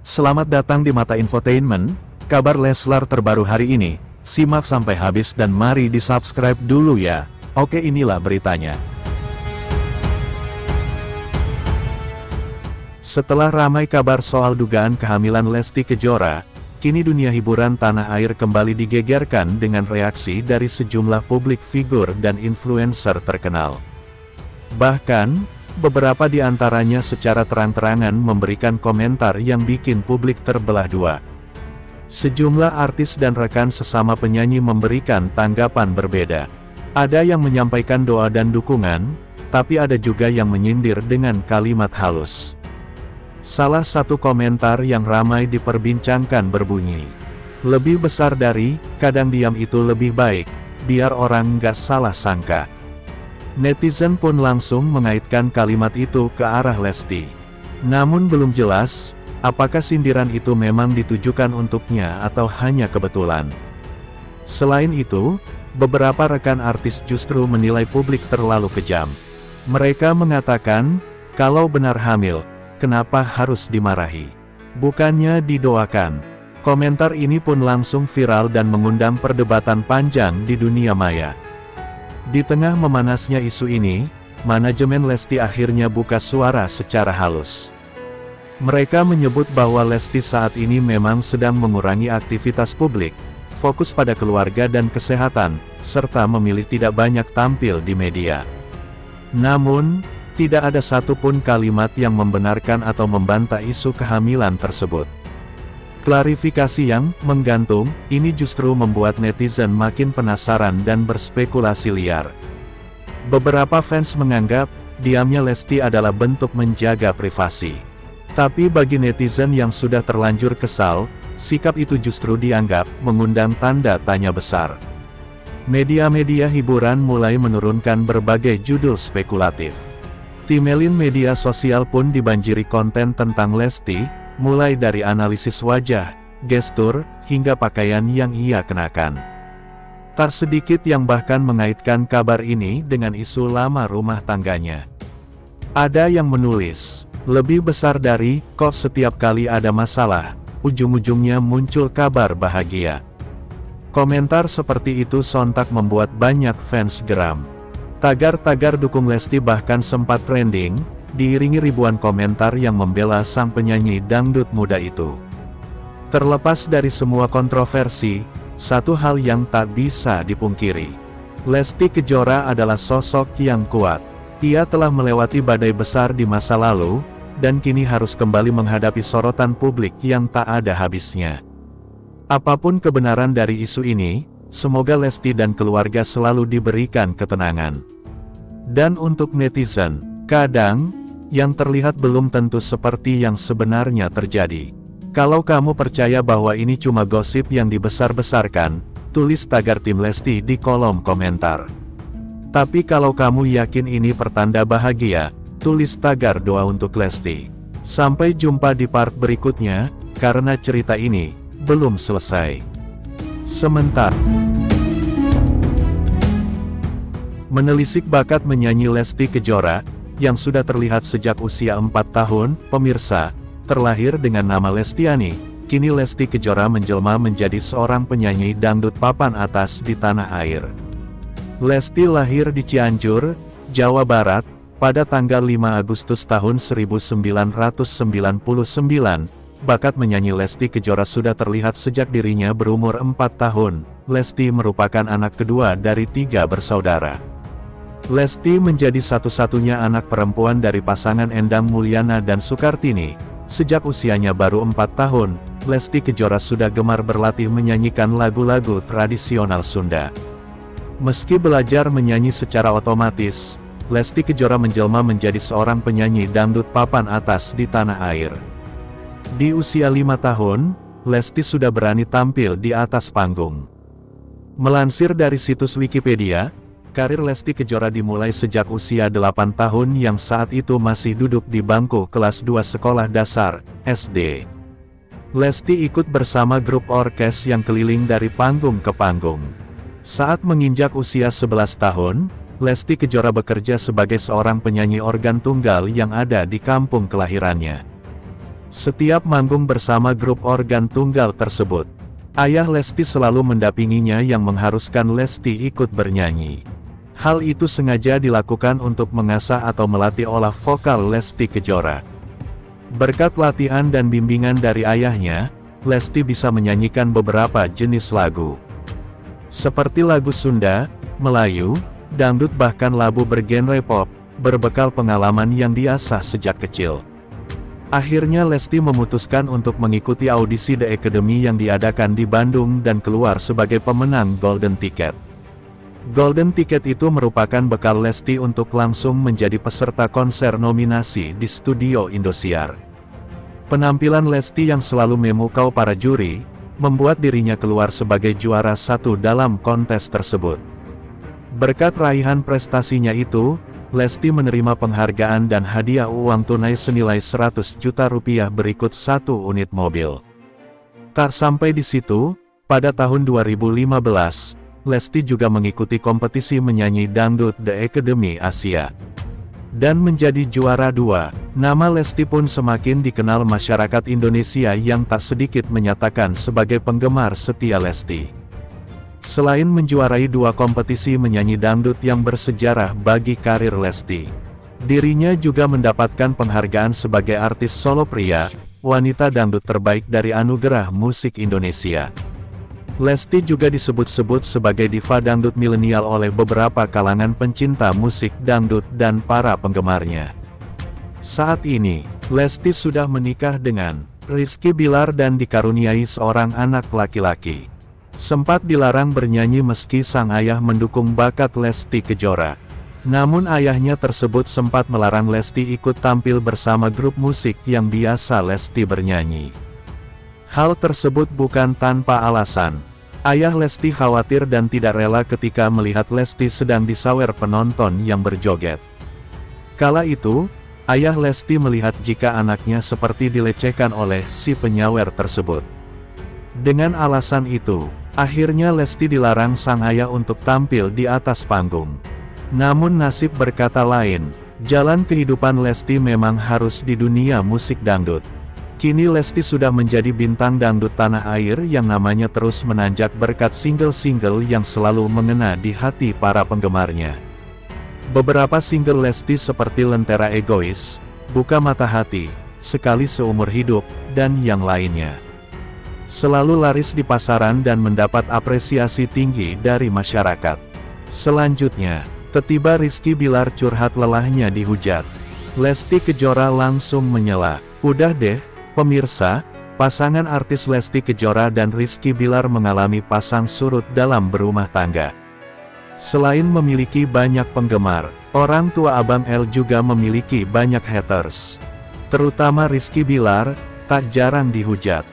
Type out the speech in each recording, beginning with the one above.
Selamat datang di Mata Infotainment, kabar Leslar terbaru hari ini. Simak sampai habis dan mari di-subscribe dulu ya. Oke, inilah beritanya. Setelah ramai kabar soal dugaan kehamilan Lesti Kejora, kini dunia hiburan tanah air kembali digegerkan dengan reaksi dari sejumlah publik figur dan influencer terkenal. Bahkan, beberapa di antaranya secara terang-terangan memberikan komentar yang bikin publik terbelah dua. Sejumlah artis dan rekan sesama penyanyi memberikan tanggapan berbeda. Ada yang menyampaikan doa dan dukungan, tapi ada juga yang menyindir dengan kalimat halus. Salah satu komentar yang ramai diperbincangkan berbunyi, "Lebih besar dari, kadang diam itu lebih baik, biar orang nggak salah sangka." Netizen pun langsung mengaitkan kalimat itu ke arah Lesti. Namun belum jelas, apakah sindiran itu memang ditujukan untuknya atau hanya kebetulan. Selain itu, beberapa rekan artis justru menilai publik terlalu kejam. Mereka mengatakan, kalau benar hamil, kenapa harus dimarahi? Bukannya didoakan. Komentar ini pun langsung viral dan mengundang perdebatan panjang di dunia maya. Di tengah memanasnya isu ini, manajemen Lesti akhirnya buka suara secara halus. Mereka menyebut bahwa Lesti saat ini memang sedang mengurangi aktivitas publik, fokus pada keluarga dan kesehatan, serta memilih tidak banyak tampil di media. Namun, tidak ada satupun kalimat yang membenarkan atau membantah isu kehamilan tersebut. Klarifikasi yang menggantung ini justru membuat netizen makin penasaran dan berspekulasi liar. Beberapa fans menganggap diamnya Lesti adalah bentuk menjaga privasi. Tapi bagi netizen yang sudah terlanjur kesal, sikap itu justru dianggap mengundang tanda tanya besar. Media-media hiburan mulai menurunkan berbagai judul spekulatif. Timeline media sosial pun dibanjiri konten tentang Lesti, mulai dari analisis wajah, gestur, hingga pakaian yang ia kenakan. Tak sedikit yang bahkan mengaitkan kabar ini dengan isu lama rumah tangganya. Ada yang menulis, lebih besar dari, kok setiap kali ada masalah, ujung-ujungnya muncul kabar bahagia. Komentar seperti itu sontak membuat banyak fans geram. Tagar-tagar dukung Lesti bahkan sempat trending, diiringi ribuan komentar yang membela sang penyanyi dangdut muda itu. Terlepas dari semua kontroversi, satu hal yang tak bisa dipungkiri. Lesti Kejora adalah sosok yang kuat. Ia telah melewati badai besar di masa lalu, dan kini harus kembali menghadapi sorotan publik yang tak ada habisnya. Apapun kebenaran dari isu ini, semoga Lesti dan keluarga selalu diberikan ketenangan. Dan untuk netizen, kadang, yang terlihat belum tentu seperti yang sebenarnya terjadi. Kalau kamu percaya bahwa ini cuma gosip yang dibesar-besarkan, tulis tagar tim Lesti di kolom komentar. Tapi kalau kamu yakin ini pertanda bahagia, tulis tagar doa untuk Lesti. Sampai jumpa di part berikutnya, karena cerita ini belum selesai. Sementara menelisik bakat menyanyi Lesti Kejora, yang sudah terlihat sejak usia 4 tahun, pemirsa, terlahir dengan nama Lestiani, kini Lesti Kejora menjelma menjadi seorang penyanyi dangdut papan atas di tanah air. Lesti lahir di Cianjur, Jawa Barat, pada tanggal 5 Agustus tahun 1999. Bakat menyanyi Lesti Kejora sudah terlihat sejak dirinya berumur 4 tahun. Lesti merupakan anak kedua dari 3 bersaudara. Lesti menjadi satu-satunya anak perempuan dari pasangan Endang Mulyana dan Sukartini. Sejak usianya baru 4 tahun, Lesti Kejora sudah gemar berlatih menyanyikan lagu-lagu tradisional Sunda. Meski belajar menyanyi secara otomatis, Lesti Kejora menjelma menjadi seorang penyanyi dangdut papan atas di tanah air. Di usia 5 tahun, Lesti sudah berani tampil di atas panggung. Melansir dari situs Wikipedia, karir Lesti Kejora dimulai sejak usia 8 tahun yang saat itu masih duduk di bangku kelas 2 sekolah dasar, SD. Lesti ikut bersama grup orkes yang keliling dari panggung ke panggung. Saat menginjak usia 11 tahun, Lesti Kejora bekerja sebagai seorang penyanyi organ tunggal yang ada di kampung kelahirannya. Setiap manggung bersama grup organ tunggal tersebut, ayah Lesti selalu mendampinginya yang mengharuskan Lesti ikut bernyanyi. Hal itu sengaja dilakukan untuk mengasah atau melatih olah vokal Lesti Kejora. Berkat latihan dan bimbingan dari ayahnya, Lesti bisa menyanyikan beberapa jenis lagu. Seperti lagu Sunda, Melayu, dangdut bahkan lagu bergenre pop, berbekal pengalaman yang diasah sejak kecil. Akhirnya Lesti memutuskan untuk mengikuti audisi The Academy yang diadakan di Bandung dan keluar sebagai pemenang Golden Ticket. Golden Ticket itu merupakan bekal Lesti untuk langsung menjadi peserta konser nominasi di Studio Indosiar. Penampilan Lesti yang selalu memukau para juri, membuat dirinya keluar sebagai juara satu dalam kontes tersebut. Berkat raihan prestasinya itu, Lesti menerima penghargaan dan hadiah uang tunai senilai 100 juta rupiah berikut 1 unit mobil. Tak sampai di situ, pada tahun 2015, Lesti juga mengikuti kompetisi menyanyi dangdut The Academy Asia. Dan menjadi juara 2, nama Lesti pun semakin dikenal masyarakat Indonesia yang tak sedikit menyatakan sebagai penggemar setia Lesti. Selain menjuarai 2 kompetisi menyanyi dangdut yang bersejarah bagi karir Lesti, dirinya juga mendapatkan penghargaan sebagai artis solo pria, wanita dangdut terbaik dari Anugerah Musik Indonesia. Lesti juga disebut-sebut sebagai diva dangdut milenial oleh beberapa kalangan pencinta musik dangdut dan para penggemarnya. Saat ini, Lesti sudah menikah dengan Rizky Bilar dan dikaruniai seorang anak laki-laki. Sempat dilarang bernyanyi meski sang ayah mendukung bakat Lesti Kejora. Namun ayahnya tersebut sempat melarang Lesti ikut tampil bersama grup musik yang biasa Lesti bernyanyi. Hal tersebut bukan tanpa alasan. Ayah Lesti khawatir dan tidak rela ketika melihat Lesti sedang disawer penonton yang berjoget. Kala itu, ayah Lesti melihat jika anaknya seperti dilecehkan oleh si penyawer tersebut. Dengan alasan itu, akhirnya Lesti dilarang sang ayah untuk tampil di atas panggung. Namun nasib berkata lain, jalan kehidupan Lesti memang harus di dunia musik dangdut. Kini Lesti sudah menjadi bintang dangdut tanah air yang namanya terus menanjak berkat single-single yang selalu mengena di hati para penggemarnya. Beberapa single Lesti seperti Lentera Egois, Buka Mata Hati, Sekali Seumur Hidup, dan yang lainnya selalu laris di pasaran dan mendapat apresiasi tinggi dari masyarakat. Selanjutnya, tiba Rizky Bilar curhat lelahnya dihujat. Lesti Kejora langsung menyela, "Udah deh, pemirsa, pasangan artis Lesti Kejora dan Rizky Bilar mengalami pasang surut dalam berumah tangga. Selain memiliki banyak penggemar, orang tua Abang L juga memiliki banyak haters. Terutama Rizky Bilar, tak jarang dihujat,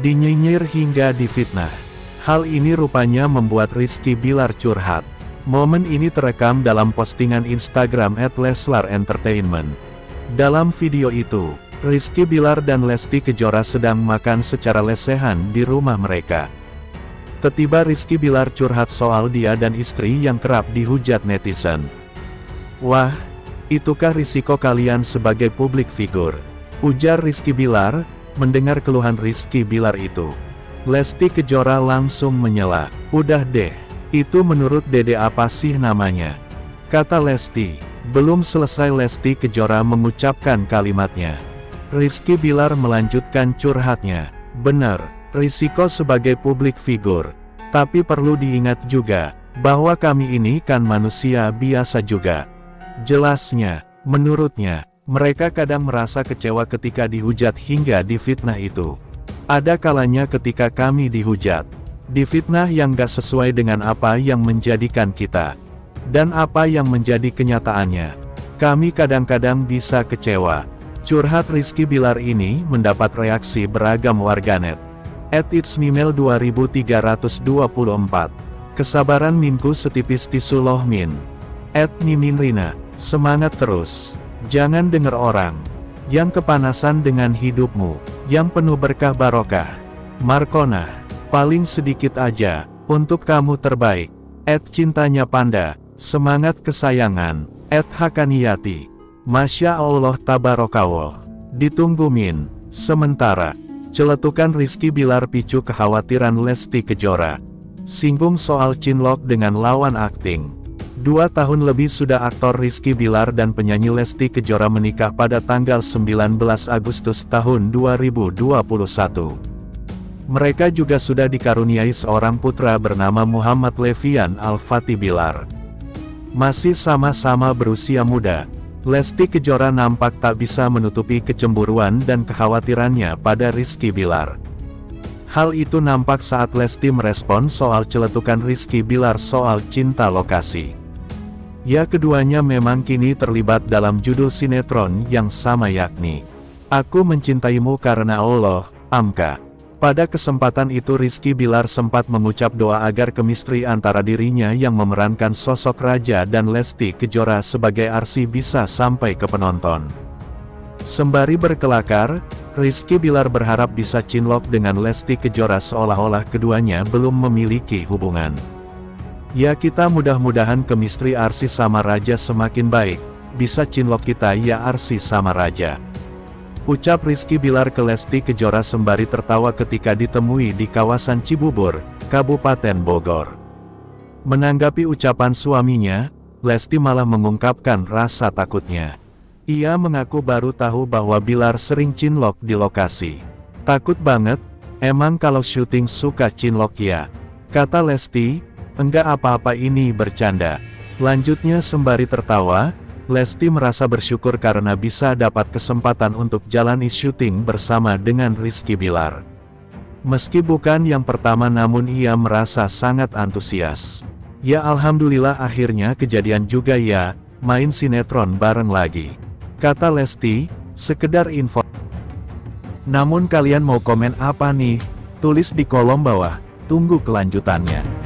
dinyinyir hingga difitnah. Hal ini rupanya membuat Rizky Bilar curhat. Momen ini terekam dalam postingan Instagram @leslar_entertainment. Dalam video itu, Rizky Bilar dan Lesti Kejora sedang makan secara lesehan di rumah mereka. Tiba Rizky Bilar curhat soal dia dan istri yang kerap dihujat netizen. "Wah, itukah risiko kalian sebagai publik figur?" ujar Rizky Bilar. Mendengar keluhan Rizky Bilar itu, Lesti Kejora langsung menyela, "Udah deh, itu menurut Dede apa sih namanya?" kata Lesti. Belum selesai Lesti Kejora mengucapkan kalimatnya, Rizky Bilar melanjutkan curhatnya, "Bener, risiko sebagai publik figur. Tapi perlu diingat juga, bahwa kami ini kan manusia biasa juga." Jelasnya, menurutnya, mereka kadang merasa kecewa ketika dihujat hingga difitnah itu. Ada kalanya ketika kami dihujat, difitnah yang gak sesuai dengan apa yang menjadikan kita, dan apa yang menjadi kenyataannya. Kami kadang-kadang bisa kecewa. Curhat Rizky Bilar ini mendapat reaksi beragam warganet. @itsmimel 2324. Kesabaran minku setipis tisu loh min. @niminrina. Semangat terus. Jangan dengar orang yang kepanasan dengan hidupmu, yang penuh berkah barokah. Markona, paling sedikit aja, untuk kamu terbaik. @cintanya panda, semangat kesayangan. @hakaniyati, Masya Allah tabarakallah. Ditunggu min. Sementara, celetukan Rizky Bilar picu kekhawatiran Lesti Kejora. Singgung soal cinlok dengan lawan akting. 2 tahun lebih sudah aktor Rizky Bilar dan penyanyi Lesti Kejora menikah pada tanggal 19 Agustus tahun 2021. Mereka juga sudah dikaruniai seorang putra bernama Muhammad Levian Al-Fatih Bilar. Masih sama-sama berusia muda, Lesti Kejora nampak tak bisa menutupi kecemburuan dan kekhawatirannya pada Rizky Bilar. Hal itu nampak saat Lesti merespon soal celetukan Rizky Bilar soal cinta lokasi. Ya, keduanya memang kini terlibat dalam judul sinetron yang sama yakni Aku Mencintaimu Karena Allah, Amka. Pada kesempatan itu Rizky Bilar sempat mengucap doa agar kemistri antara dirinya yang memerankan sosok Raja dan Lesti Kejora sebagai Arsi bisa sampai ke penonton. Sembari berkelakar, Rizky Bilar berharap bisa cinlok dengan Lesti Kejora seolah-olah keduanya belum memiliki hubungan. Ya, kita mudah-mudahan kemistri Arsi sama Raja semakin baik, bisa cinlok kita ya Arsi sama Raja. Ucap Rizky Bilar ke Lesti Kejora sembari tertawa ketika ditemui di kawasan Cibubur, Kabupaten Bogor. Menanggapi ucapan suaminya, Lesti malah mengungkapkan rasa takutnya. Ia mengaku baru tahu bahwa Bilar sering cinlok di lokasi. Takut banget, emang kalau syuting suka cinlok ya? Kata Lesti. Enggak apa-apa, ini bercanda. Lanjutnya sembari tertawa, Lesti merasa bersyukur karena bisa dapat kesempatan untuk jalani syuting bersama dengan Rizky Bilar. Meski bukan yang pertama namun ia merasa sangat antusias. Ya alhamdulillah akhirnya kejadian juga ya, main sinetron bareng lagi. Kata Lesti, sekedar info. Namun kalian mau komen apa nih? Tulis di kolom bawah, tunggu kelanjutannya.